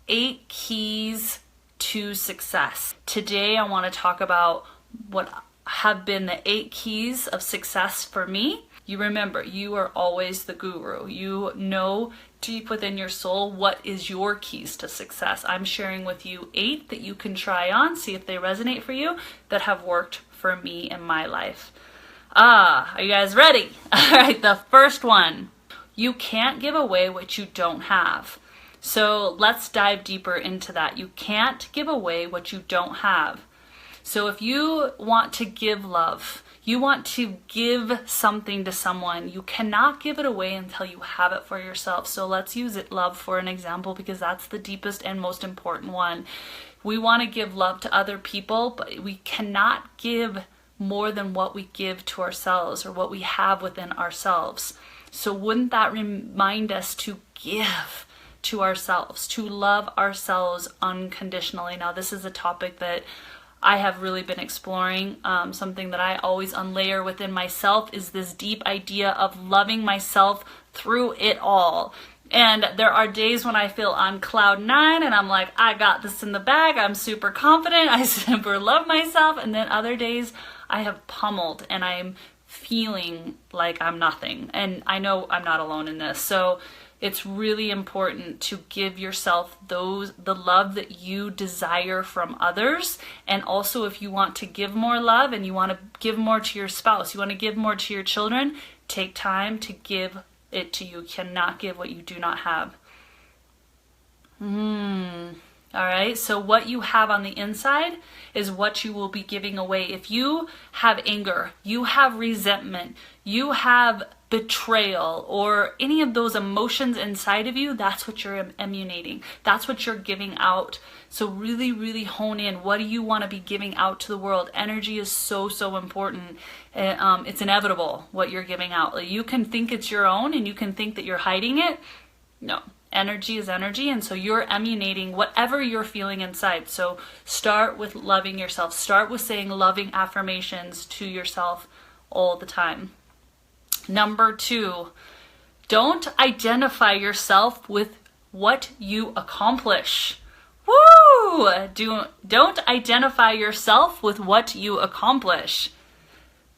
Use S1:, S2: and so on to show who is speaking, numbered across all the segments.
S1: 8 keys to success. Today I want to talk about what have been the 8 keys of success for me. You remember, you are always the guru. You know deep within your soul what is your keys to success. I'm sharing with you 8 that you can try on, see if they resonate for you, that have worked for me in my life. Are you guys ready? All right, the first one. You can't give away what you don't have. So let's dive deeper into that. You can't give away what you don't have. So if you want to give love, you want to give something to someone, you cannot give it away until you have it for yourself. So let's use love for an example, because that's the deepest and most important one. We want to give love to other people, but we cannot give more than what we give to ourselves or what we have within ourselves. So wouldn't that remind us to give to ourselves, to love ourselves unconditionally? Now, this is a topic that I have really been exploring. Something that I always unlayer within myself is this deep idea of loving myself through it all. And there are days when I feel on cloud 9 and I'm like, I got this in the bag. I'm super confident. I super love myself. And then other days I have pummeled and I'm feeling like I'm nothing. And I know I'm not alone in this. So it's really important to give yourself the love that you desire from others. And also, if you want to give more love and you want to give more to your spouse, you want to give more to your children, take time to give it to you. You cannot give what you do not have. All right, so what you have on the inside is what you will be giving away. If you have anger, you have resentment, you have betrayal, or any of those emotions inside of you, that's what you're emanating. That's what you're giving out. So really, really hone in. What do you want to be giving out to the world? Energy is so, so important. It's inevitable what you're giving out. You can think it's your own and you can think that you're hiding it. No. Energy is energy, and so you're emanating whatever you're feeling inside. So start with loving yourself. Start with saying loving affirmations to yourself all the time. Number 2, don't identify yourself with what you accomplish. Woo! Don't identify yourself with what you accomplish.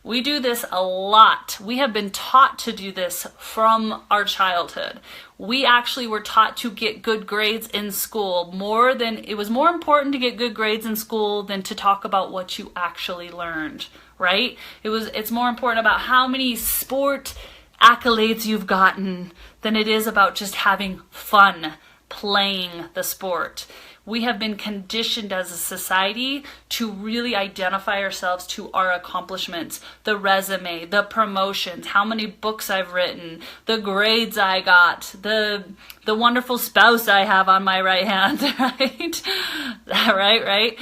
S1: We do this a lot. We have been taught to do this from our childhood. We actually were taught to get good grades in school. It was more important to get good grades in school than to talk about what you actually learned, right? It's more important about how many sport accolades you've gotten than it is about just having fun playing the sport. We have been conditioned as a society to really identify ourselves to our accomplishments, the resume, the promotions, how many books I've written, the grades I got, the wonderful spouse I have on my right hand, right? Right?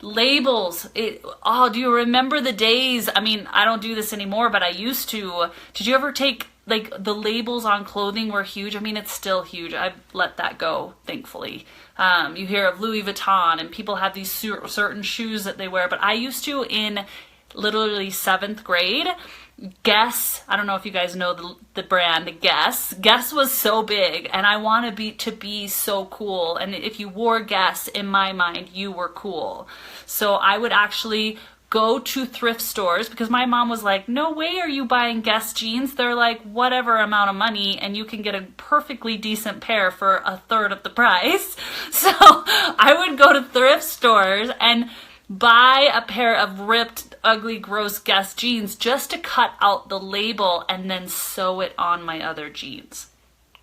S1: Labels. Do you remember the days? I mean, I don't do this anymore, but I used to. Did you ever take, like, the labels on clothing were huge? I mean, it's still huge. I've let that go, thankfully. You hear of Louis Vuitton, and people have these certain shoes that they wear. But I used to, in literally 7th grade, Guess. I don't know if you guys know the brand Guess. Guess was so big, and I want to be so cool. And if you wore Guess, in my mind, you were cool. So I would actually go to thrift stores, because my mom was like, no way are you buying Guess jeans. They're like whatever amount of money, and you can get a perfectly decent pair for 1/3 of the price. So I would go to thrift stores and buy a pair of ripped, ugly, gross Guess jeans just to cut out the label and then sew it on my other jeans.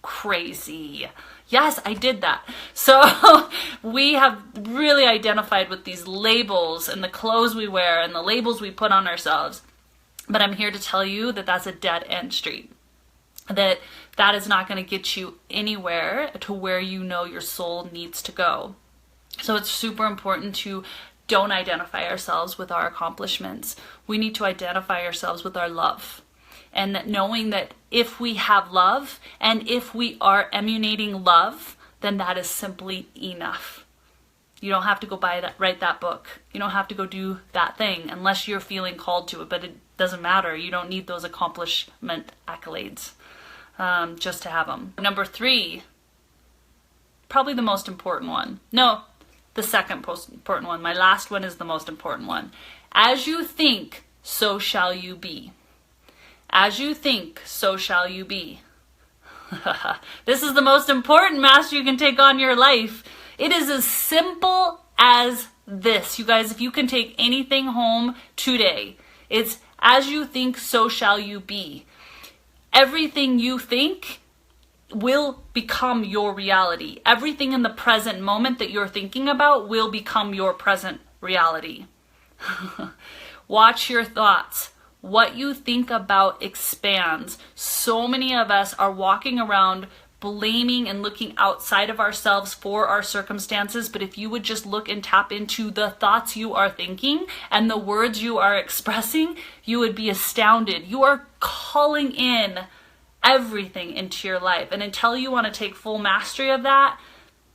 S1: Crazy. Yes, I did that. So we have really identified with these labels and the clothes we wear and the labels we put on ourselves. But I'm here to tell you that that's a dead end street. That is not going to get you anywhere to where you know your soul needs to go. So it's super important to don't identify ourselves with our accomplishments. We need to identify ourselves with our love. And that knowing that if we have love and if we are emanating love, then that is simply enough. You don't have to go write that book. You don't have to go do that thing unless you're feeling called to it, but it doesn't matter. You don't need those accomplishment accolades just to have them. Number 3, probably the most important one. No, the second most important one. My last one is the most important one. As you think, so shall you be. As you think, so shall you be. This is the most important master you can take on your life. It is as simple as this. You guys, if you can take anything home today, it's as you think, so shall you be. Everything you think will become your reality. Everything in the present moment that you're thinking about will become your present reality. Watch your thoughts. What you think about expands. So many of us are walking around blaming and looking outside of ourselves for our circumstances, but if you would just look and tap into the thoughts you are thinking and the words you are expressing, you would be astounded. You are calling in everything into your life, and until you want to take full mastery of that,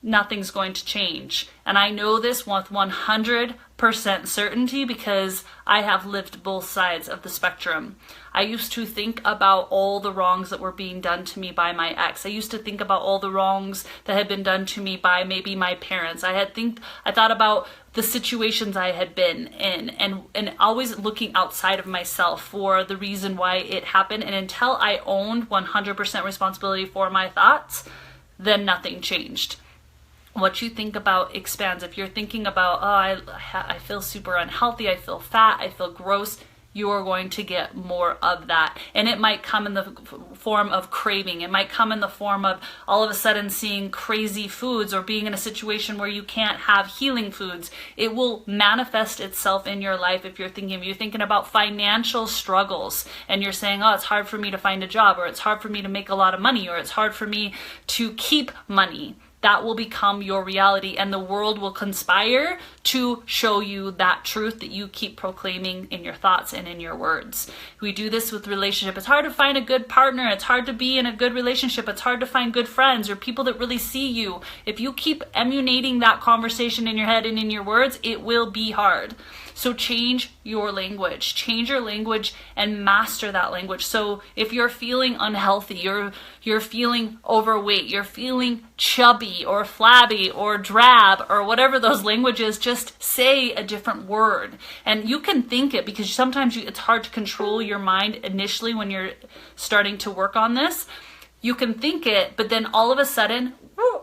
S1: nothing's going to change. And I know this with 100% certainty because I have lived both sides of the spectrum. I used to think about all the wrongs that were being done to me by my ex. I used to think about all the wrongs that had been done to me by maybe my parents. I thought about the situations I had been in and always looking outside of myself for the reason why it happened. And until I owned 100% responsibility for my thoughts, then nothing changed. What you think about expands. If you're thinking about, I feel super unhealthy, I feel fat, I feel gross, you are going to get more of that. And it might come in the form of craving. It might come in the form of all of a sudden seeing crazy foods or being in a situation where you can't have healing foods. It will manifest itself in your life if you're thinking about financial struggles and you're saying, oh, it's hard for me to find a job, or it's hard for me to make a lot of money, or it's hard for me to keep money. That will become your reality, and the world will conspire to show you that truth that you keep proclaiming in your thoughts and in your words. We do this with relationship. It's hard to find a good partner. It's hard to be in a good relationship. It's hard to find good friends or people that really see you. If you keep emulating that conversation in your head and in your words, it will be hard. So change your language. Change your language and master that language. So if you're feeling unhealthy, you're feeling overweight, you're feeling chubby or flabby or drab or whatever those languages, just say a different word. And you can think it, because sometimes it's hard to control your mind initially when you're starting to work on this. You can think it, but then all of a sudden,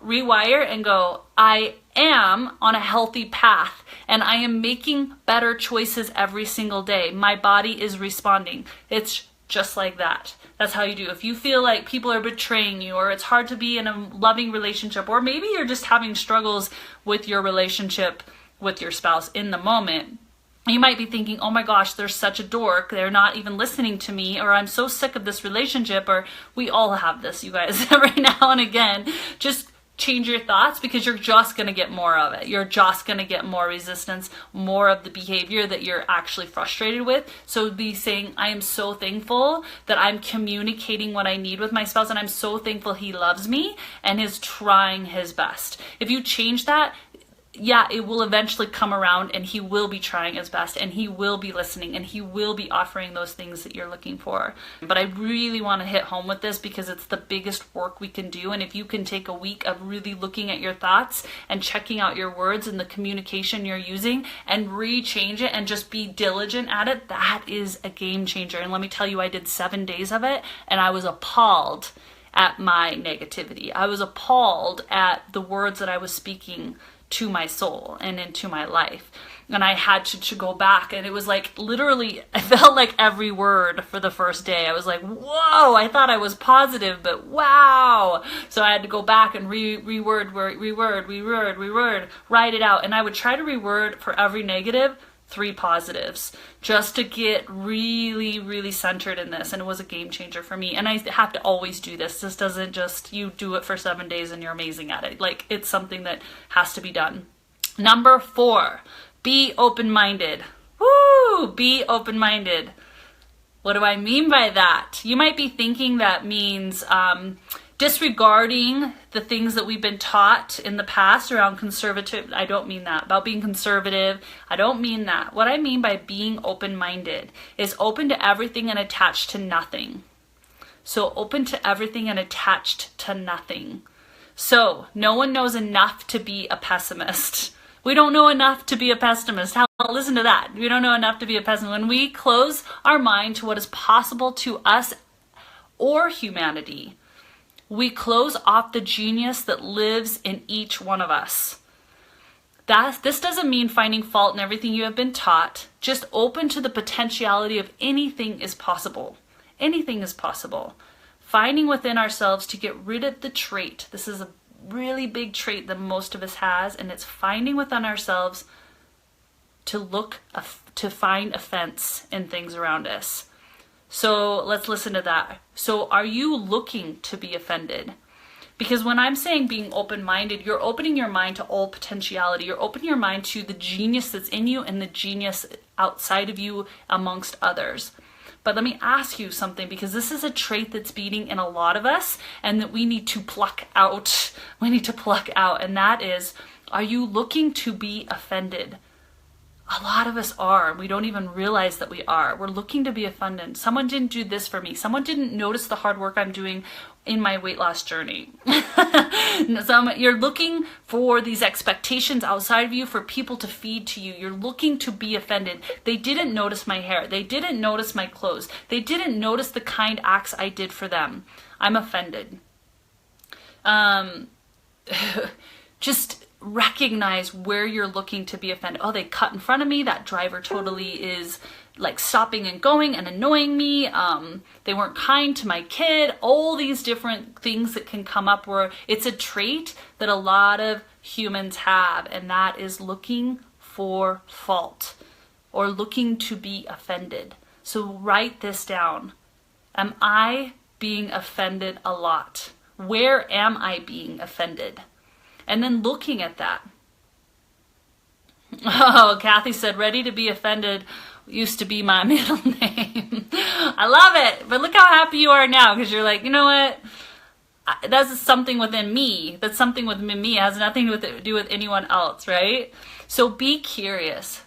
S1: rewire and go, I am on a healthy path and I am making better choices every single day. My body is responding. It's just like that. That's how you do. If you feel like people are betraying you, or it's hard to be in a loving relationship, or maybe you're just having struggles with your relationship with your spouse in the moment, you might be thinking, oh my gosh, they're such a dork. They're not even listening to me, or I'm so sick of this relationship, or we all have this, you guys, every now and again. Just change your thoughts, because you're just going to get more of it. You're just going to get more resistance, more of the behavior that you're actually frustrated with. So be saying, I am so thankful that I'm communicating what I need with my spouse, and I'm so thankful he loves me and is trying his best. If you change that, yeah, it will eventually come around, and he will be trying his best, and he will be listening, and he will be offering those things that you're looking for. But I really want to hit home with this, because it's the biggest work we can do. And if you can take a week of really looking at your thoughts and checking out your words and the communication you're using and rechange it and just be diligent at it, that is a game changer. And let me tell you, I did 7 days of it, and I was appalled at my negativity. I was appalled at the words that I was speaking to my soul and into my life. And I had to go back, and it was like literally, I felt like every word for the first day. I was like, whoa, I thought I was positive, but wow. So I had to go back and reword, write it out. And I would try to reword for every negative 3 positives, just to get really, really centered in this. And it was a game changer for me. And I have to always do this. This doesn't just, you do it for 7 days and you're amazing at it. Like, it's something that has to be done. Number 4, be open-minded. Woo! Be open-minded. What do I mean by that? You might be thinking that means disregarding the things that we've been taught in the past around conservative. I don't mean that. About being conservative, I don't mean that. What I mean by being open-minded is open to everything and attached to nothing. So open to everything and attached to nothing. So no one knows enough to be a pessimist. We don't know enough to be a pessimist. Listen to that. We don't know enough to be a pessimist. When we close our mind to what is possible to us or humanity, we close off the genius that lives in each one of us. This doesn't mean finding fault in everything you have been taught. Just open to the potentiality of anything is possible. Anything is possible. Finding within ourselves to get rid of the trait. This is a really big trait that most of us has, and it's finding within ourselves to find offense in things around us. So let's listen to that. So are you looking to be offended? Because when I'm saying being open-minded, you're opening your mind to all potentiality. You're opening your mind to the genius that's in you and the genius outside of you amongst others. But let me ask you something, because this is a trait that's beating in a lot of us and that we need to pluck out. We need to pluck out. And that is, are you looking to be offended? A lot of us are. We don't even realize that we are. We're looking to be offended. Someone didn't do this for me. Someone didn't notice the hard work I'm doing in my weight loss journey. You're looking for these expectations outside of you for people to feed to you. You're looking to be offended. They didn't notice my hair. They didn't notice my clothes. They didn't notice the kind acts I did for them. I'm offended. Just recognize where you're looking to be offended. Oh, they cut in front of me. That driver totally is like stopping and going and annoying me. They weren't kind to my kid. All these different things that can come up where it's a trait that a lot of humans have, and that is looking for fault or looking to be offended. So write this down. Am I being offended a lot? Where am I being offended? And then looking at that. Oh, Kathy said, ready to be offended used to be my middle name. I love it. But look how happy you are now, because you're like, you know what? That's something within me. That's something within me. It has nothing to do with anyone else, right? So be curious.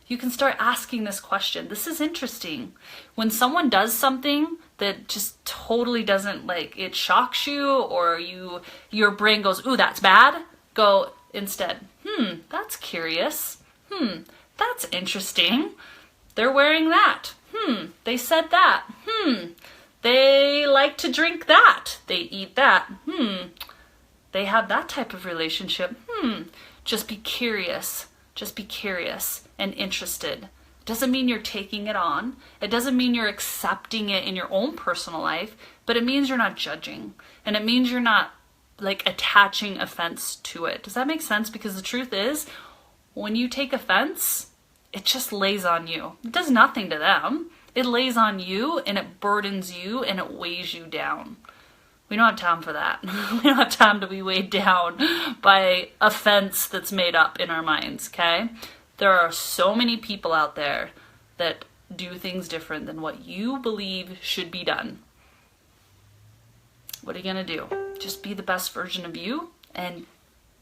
S1: You can start asking this question. This is interesting. When someone does something that just totally doesn't, like, it shocks you, or your brain goes, ooh, that's bad, go instead, that's curious. That's interesting. They're wearing that. They said that. They like to drink that. They eat that. They have that type of relationship. Just be curious. Just be curious and interested. Doesn't mean you're taking it on. It doesn't mean you're accepting it in your own personal life, but it means you're not judging. And it means you're not like attaching offense to it. Does that make sense? Because the truth is, when you take offense, it just lays on you. It does nothing to them. It lays on you and it burdens you and it weighs you down. We don't have time for that. We don't have time to be weighed down by offense that's made up in our minds, okay? There are so many people out there that do things different than what you believe should be done. What are you going to do? Just be the best version of you and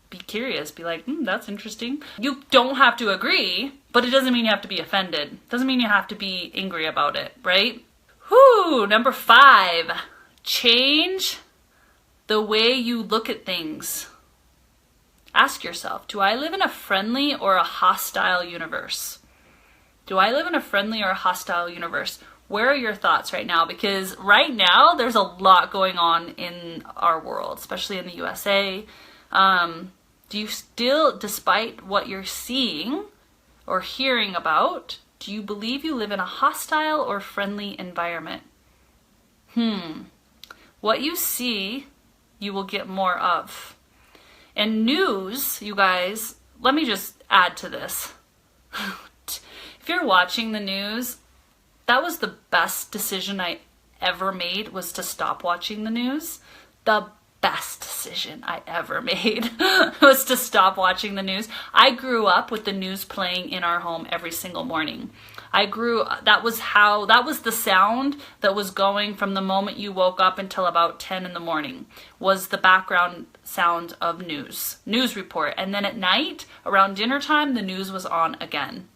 S1: be curious. Be like, that's interesting. You don't have to agree, but it doesn't mean you have to be offended. It doesn't mean you have to be angry about it, right? Whew, number 5. Change the way you look at things. Ask yourself, do I live in a friendly or a hostile universe? Do I live in a friendly or a hostile universe? Where are your thoughts right now? Because right now, there's a lot going on in our world, especially in the USA. Do you still, despite what you're seeing or hearing about, do you believe you live in a hostile or friendly environment? What you see, you will get more of. And news, you guys, let me just add to this. If you're watching the news, that was the best decision I ever made, was to stop watching the news. The best decision I ever made was to stop watching the news. I grew up with the news playing in our home every single morning. That was the sound that was going from the moment you woke up until about 10 in the morning, was the background sound of news report. And then at night, around dinner time, the news was on again.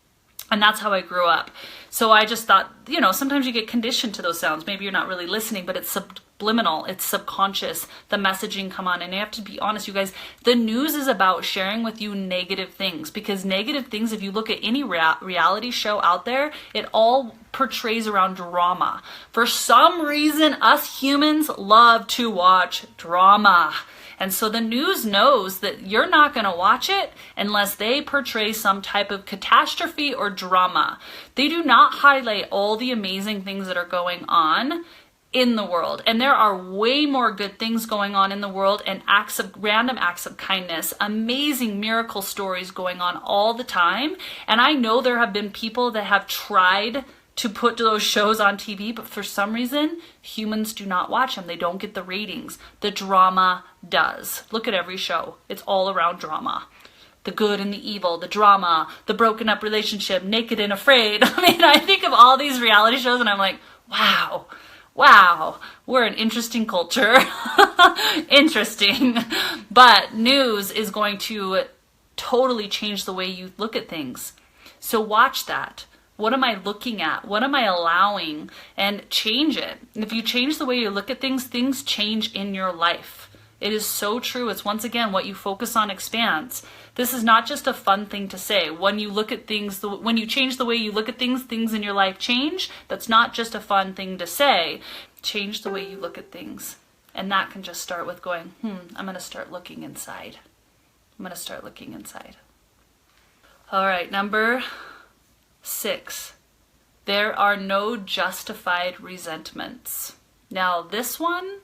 S1: And that's how I grew up. So I just thought, sometimes you get conditioned to those sounds. Maybe you're not really listening, but it's subliminal, it's subconscious, the messaging come on. And I have to be honest, you guys, the news is about sharing with you negative things, because negative things, if you look at any reality show out there, it all portrays around drama. For some reason, us humans love to watch drama. And so the news knows that you're not going to watch it unless they portray some type of catastrophe or drama. They do not highlight all the amazing things that are going on in the world. And there are way more good things going on in the world, and random acts of kindness, amazing miracle stories going on all the time. And I know there have been people that have tried to put those shows on TV, but for some reason, humans do not watch them. They don't get the ratings. The drama does. Look at every show. It's all around drama. The good and the evil, the drama, the broken up relationship, naked and afraid. I mean, I think of all these reality shows and I'm like, wow, we're an interesting culture. Interesting. But news is going to totally change the way you look at things. So watch that. What am I looking at? What am I allowing? And change it. And if you change the way you look at things, things change in your life. It is so true. It's once again, what you focus on expands. This is not just a fun thing to say. When you look at things, when you change the way you look at things, things in your life change. That's not just a fun thing to say. Change the way you look at things. And that can just start with going, I'm going to start looking inside. I'm going to start looking inside. All right, number 6, there are no justified resentments. Now, this one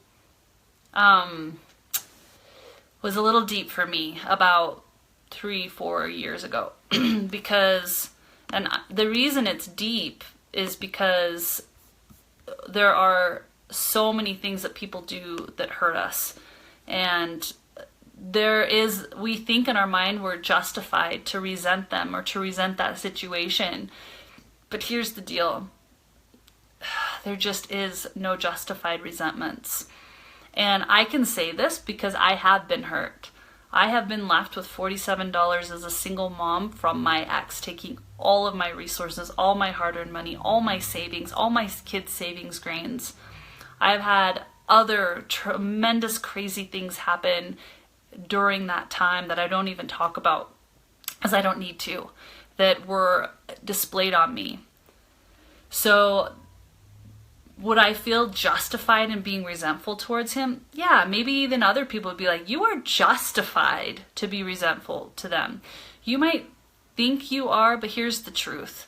S1: was a little deep for me about 3-4 years ago because, and the reason it's deep is because there are so many things that people do that hurt us, and we think in our mind we're justified to resent them or to resent that situation. But here's the deal. There just is no justified resentments. And I can say this because I have been hurt. I have been left with $47 as a single mom from my ex, taking all of my resources, all my hard-earned money, all my savings, all my kids' savings grains. I've had other tremendous crazy things happen during that time that I don't even talk about, as I don't need to, that were displayed on me. So would I feel justified in being resentful towards him? Yeah, maybe even other people would be like, you are justified to be resentful to them. You might think you are, but here's the truth.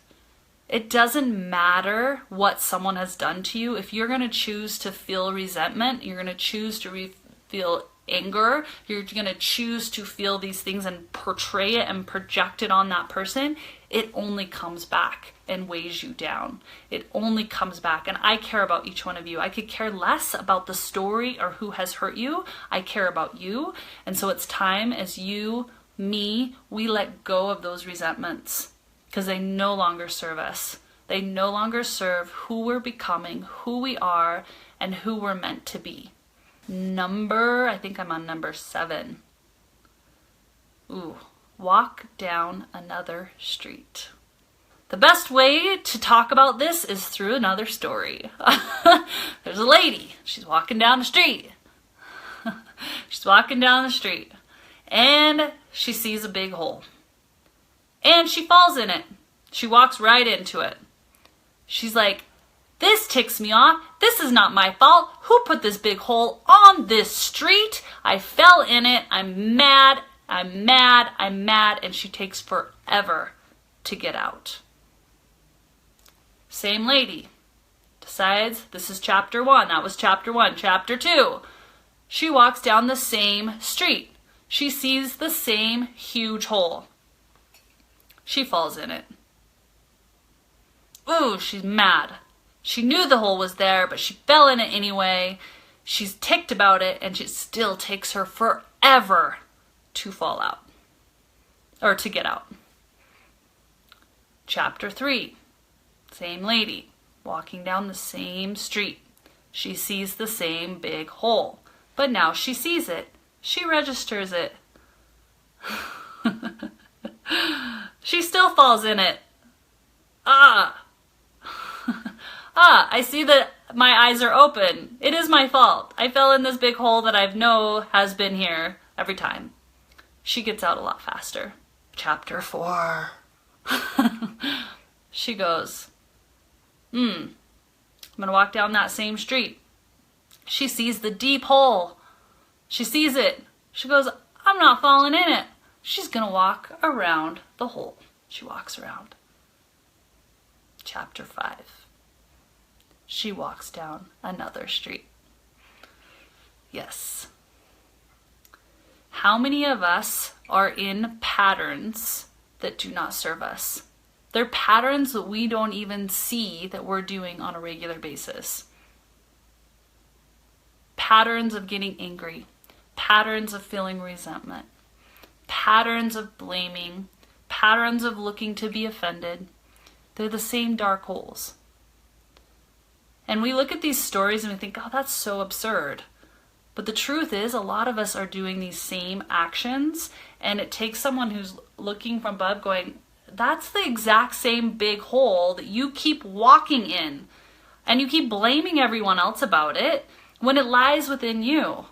S1: It doesn't matter what someone has done to you. If you're going to choose to feel resentment, you're going to choose to feel anger, you're going to choose to feel these things and portray it and project it on that person, it only comes back and weighs you down. It only comes back. And I care about each one of you. I could care less about the story or who has hurt you. I care about you. And so it's time, as you, me, we let go of those resentments because they no longer serve us. They no longer serve who we're becoming, who we are, and who we're meant to be. I think I'm on number 7. Walk down another street. The best way to talk about this is through another story. There's a lady. She's walking down the street. She's walking down the street. And she sees a big hole. And she falls in it. She walks right into it. She's like, this ticks me off. This is not my fault. Who put this big hole on this street? I fell in it. I'm mad. And she takes forever to get out. Same lady decides, this is chapter 1. That was chapter 1. Chapter 2. She walks down the same street. She sees the same huge hole. She falls in it. She's mad. She knew the hole was there, but she fell in it anyway. She's ticked about it, and it still takes her forever to fall out. Or to get out. Chapter 3. Same lady, walking down the same street. She sees the same big hole, but now she sees it. She registers it. She still falls in it. I see that my eyes are open. It is my fault. I fell in this big hole that I know has been here every time. She gets out a lot faster. Chapter 4. She goes, I'm gonna walk down that same street. She sees the deep hole. She sees it. She goes, I'm not falling in it. She's gonna walk around the hole. She walks around. Chapter 5. She walks down another street. Yes. How many of us are in patterns that do not serve us? They're patterns that we don't even see that we're doing on a regular basis. Patterns of getting angry, patterns of feeling resentment, patterns of blaming, patterns of looking to be offended. They're the same dark holes. And we look at these stories and we think, oh, that's so absurd. But the truth is, a lot of us are doing these same actions, and it takes someone who's looking from above going, that's the exact same big hole that you keep walking in, and you keep blaming everyone else about it when it lies within you.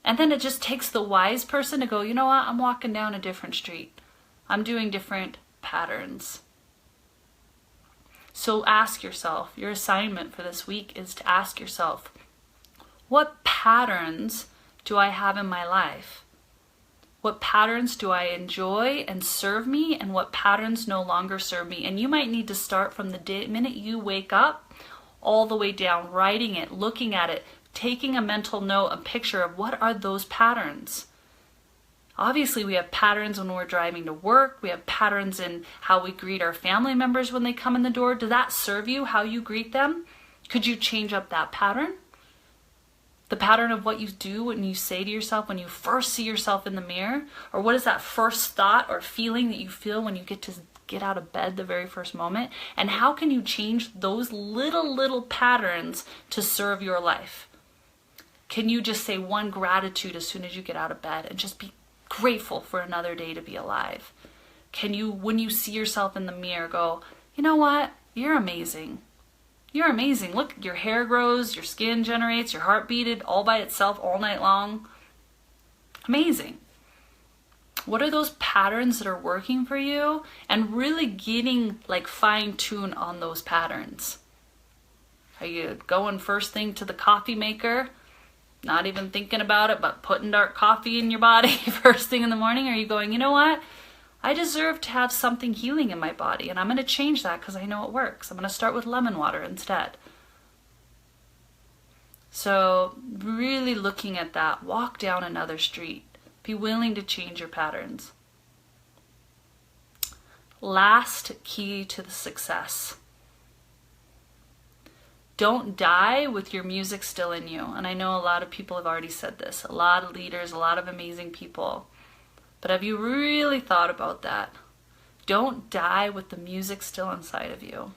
S1: And then it just takes the wise person to go, you know what, I'm walking down a different street. I'm doing different patterns. So ask yourself, your assignment for this week is to ask yourself, what patterns do I have in my life? What patterns do I enjoy and serve me, and what patterns no longer serve me? And you might need to start from the minute you wake up all the way down, writing it, looking at it, taking a mental note, a picture of what are those patterns. Obviously, we have patterns when we're driving to work. We have patterns in how we greet our family members when they come in the door. Does that serve you, how you greet them? Could you change up that pattern? The pattern of what you do when you say to yourself, when you first see yourself in the mirror? Or what is that first thought or feeling that you feel when you get out of bed the very first moment? And how can you change those little patterns to serve your life? Can you just say one gratitude as soon as you get out of bed and just be grateful for another day to be alive? Can you, when you see yourself in the mirror, go, you know what? You're amazing. You're amazing. Look, your hair grows, your skin generates, your heart beated all by itself all night long. Amazing. What are those patterns that are working for you? And really getting like fine-tuned on those patterns. Are you going first thing to the coffee maker? Not even thinking about it, but putting dark coffee in your body first thing in the morning? Or are you going, you know what? I deserve to have something healing in my body, and I'm going to change that because I know it works. I'm going to start with lemon water instead. So really looking at that, walk down another street. Be willing to change your patterns. Last key to the success. Don't die with your music still in you. And I know a lot of people have already said this. A lot of leaders, a lot of amazing people. But have you really thought about that? Don't die with the music still inside of you.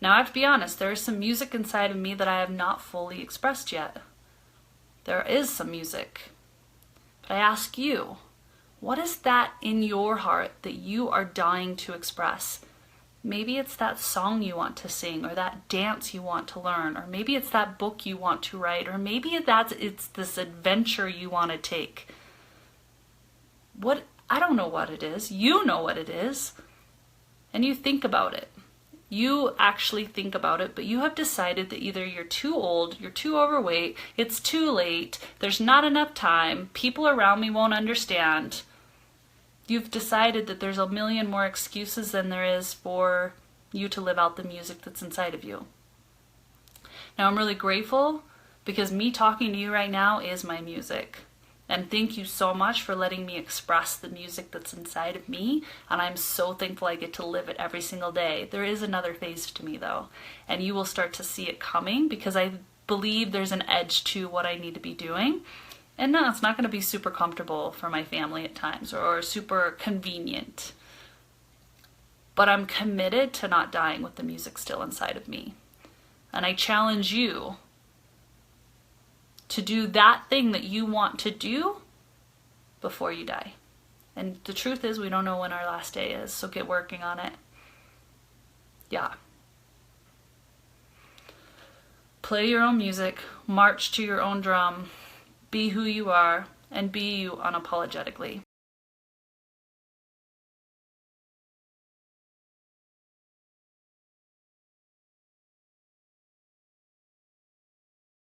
S1: Now I have to be honest, there is some music inside of me that I have not fully expressed yet. There is some music. But I ask you, what is that in your heart that you are dying to express? Maybe it's that song you want to sing, or that dance you want to learn, or maybe it's that book you want to write, or maybe it's this adventure you want to take. I don't know what it is. You know what it is. And you think about it. You actually think about it, but you have decided that either you're too old, you're too overweight, it's too late, there's not enough time, people around me won't understand. You've decided that there's a million more excuses than there is for you to live out the music that's inside of you. Now I'm really grateful because me talking to you right now is my music. And thank you so much for letting me express the music that's inside of me. And I'm so thankful I get to live it every single day. There is another phase to me though. And you will start to see it coming because I believe there's an edge to what I need to be doing. And no, it's not going to be super comfortable for my family at times or super convenient. But I'm committed to not dying with the music still inside of me. And I challenge you to do that thing that you want to do before you die. And the truth is, we don't know when our last day is, so get working on it. Yeah. Play your own music, march to your own drum, be who you are, and be you unapologetically.